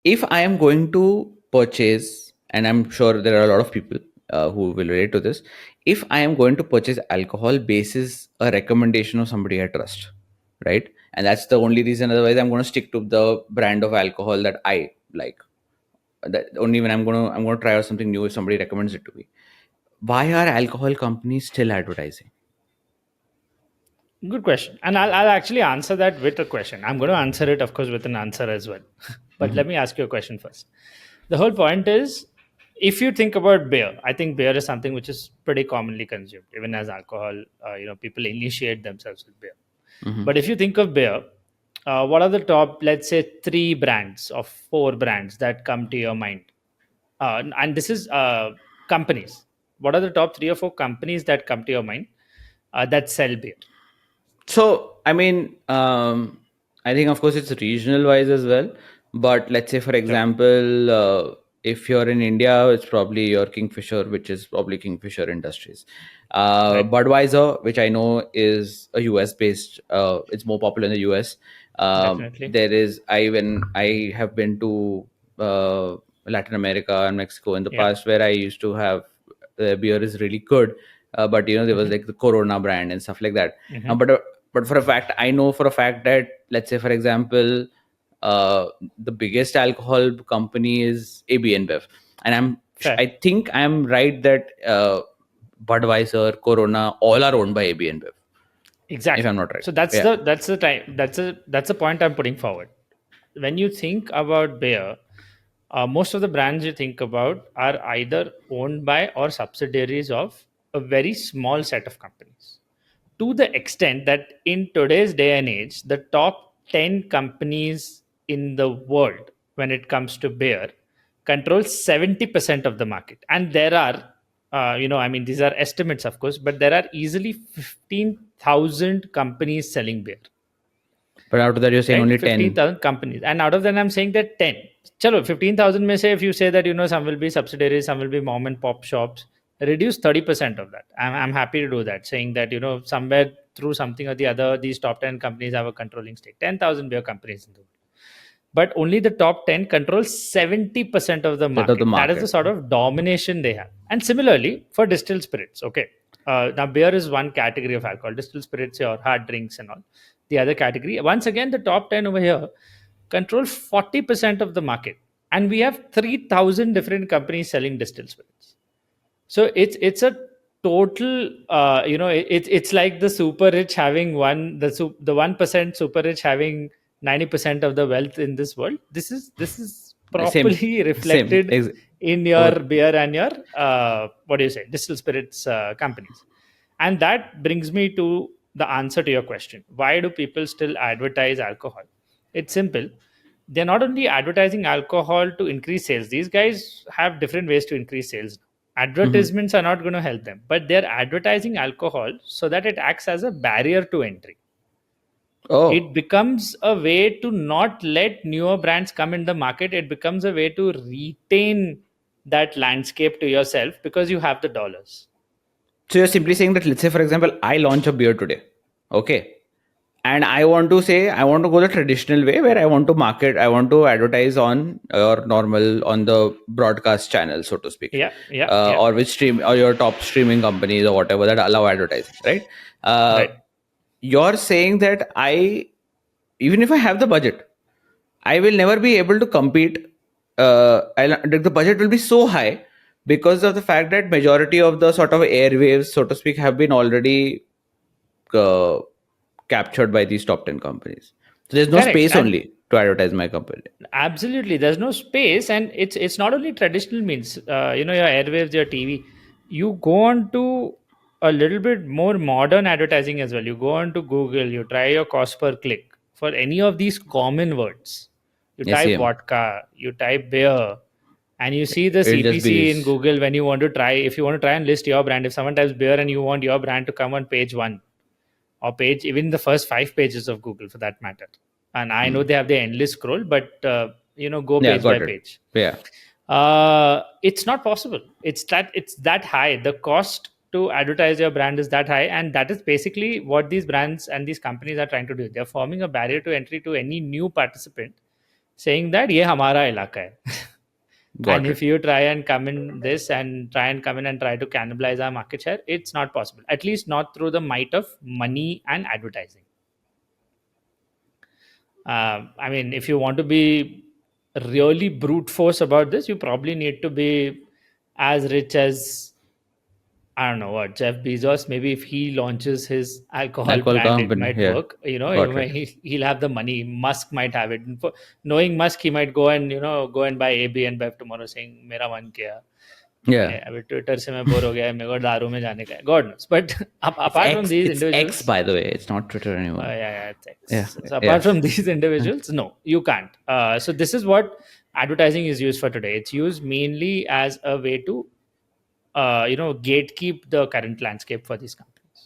if I am going to purchase, and I'm sure there are a lot of people who will relate to this, if I am going to purchase alcohol basis a recommendation of somebody I trust, right? And that's the only reason. Otherwise, I'm going to stick to the brand of alcohol that I like. That only when I'm going to try out something new if somebody recommends it to me. Why are alcohol companies still advertising? Good question. And I'll actually answer that with a question. I'm going to answer it, of course, with an answer as well. But let me ask you a question first. The whole point is, if you think about beer, I think beer is something which is pretty commonly consumed, even as alcohol. People initiate themselves with beer. Hmm. But if you think of beer, what are the top, let's say, three brands or four brands that come to your mind? And this is companies. What are the top three or four companies that come to your mind that sell beer? So, I mean, I think of course it's regional wise as well. But let's say, for Sure. example, if you're in India, it's probably your Kingfisher, which is probably Kingfisher Industries. Right. Budweiser, which I know is a US based, it's more popular in the US. Definitely. There is, I have been to Latin America and Mexico in the Yeah. past where I used to have beer is really good. But there was Hmm. like the Corona brand and stuff like that. Hmm. But for a fact, I know for a fact that, let's say, for example, uh, the biggest alcohol company is AB InBev, and Fair. I think I'm right that Budweiser, Corona, all are owned by AB InBev, if Exactly. I'm not right. So that's Yeah. the time that's the point I'm putting forward. When you think about beer, most of the brands you think about are either owned by or subsidiaries of a very small set of companies. To the extent that in today's day and age, the top 10 companies in the world when it comes to beer control 70% of the market. And there are, I mean, these are estimates, of course, but there are easily 15,000 companies selling beer, But out of that, you're saying right? only 10. 15,000 companies. And out of them, I'm saying that 10. Chalo, 15,000 may say, if you say that, some will be subsidiaries, some will be mom and pop shops, reduce 30% of that. I'm happy to do that, saying that, somewhere through something or the other, these top 10 companies have a controlling stake. 10,000 beer companies in the world. But only the top 10 control 70% of the Set of the market. That is the market. sort of domination they have. And similarly, for distilled spirits, okay. Now, beer is one category of alcohol. Distilled spirits or hard drinks and all. The other category. Once again, the top 10 over here control 40% of the market. And we have 3,000 different companies selling distilled spirits. So it's a total, it's like the super rich having the 1% super rich having 90% of the wealth in this world. This is Same, properly same. reflected in your Over. beer and your what do you say, distilled spirits companies. And that brings me to the answer to your question: why do people still advertise alcohol? It's simple. They're not only advertising alcohol to increase sales. These guys have different ways to increase sales. Mhm. Advertisements are not going to help them, but they're advertising alcohol so that it acts as a barrier to entry. It Oh, becomes a way to not let newer brands come in the market. It becomes a way to retain that landscape to yourself because you have the dollars. so you're simply saying that, let's say, for example, I launch a beer today. Okay. And I want to say, I want to go the traditional way where I want to market, I want to advertise on your normal, on the broadcast channel, so to speak, Yeah, yeah, yeah. or which stream, or your top streaming companies or whatever that allow advertising, right? Uh, Right. you're saying that even if I have the budget, I will never be able to compete. The budget will be so high because of the fact that majority of the sort of airwaves, so to speak, have been already uh, captured by these top 10 companies. So there's no Correct. space And only to advertise my company. absolutely, there's no space, and it's not only traditional means. Your airwaves, your TV. You go on to a little bit more modern advertising as well. You go on to Google. You try your cost per click for any of these common words. You type SEM. vodka. You type beer, and you see the It'll just be CPC in Google when you want to try. If you want to try and list your brand, if someone types beer and you want your brand to come on page one or page, even the first 5 pages of Google for that matter. And I know hmm. they have the endless scroll, but go Yeah, page by got it. page. Yeah. It's not possible. It's that high. The cost to advertise your brand is that high, and that is basically what these brands and these companies are trying to do. They're forming a barrier to entry to any new participant, saying that ये हमारा इलाका है. And Got if it. you try and come in this and try and come in and try to cannibalize our market share, it's not possible, at least not through the might of money and advertising. I mean, if you want to be really brute force about this, you probably need to be as rich as, I don't know what, Jeff Bezos. Maybe if he launches his alcohol Alcohol brand, it company. might Yeah. work. You know, Got it. he'll have the money. Musk might have it. And knowing Musk, he might go and go and buy AB and Bev tomorrow, saying मेरा मन किया. Yeah. अभी Twitter से मैं bore हो गया, मेरे को दारू में जाने का है. God knows. But It's apart from X. these It's X, individuals, by the way. It's not Twitter anymore. yeah, it's Yeah. X. So apart Yeah. from these individuals, no, you can't. So this is what advertising is used for today. It's used mainly as a way to gatekeep the current landscape for these companies.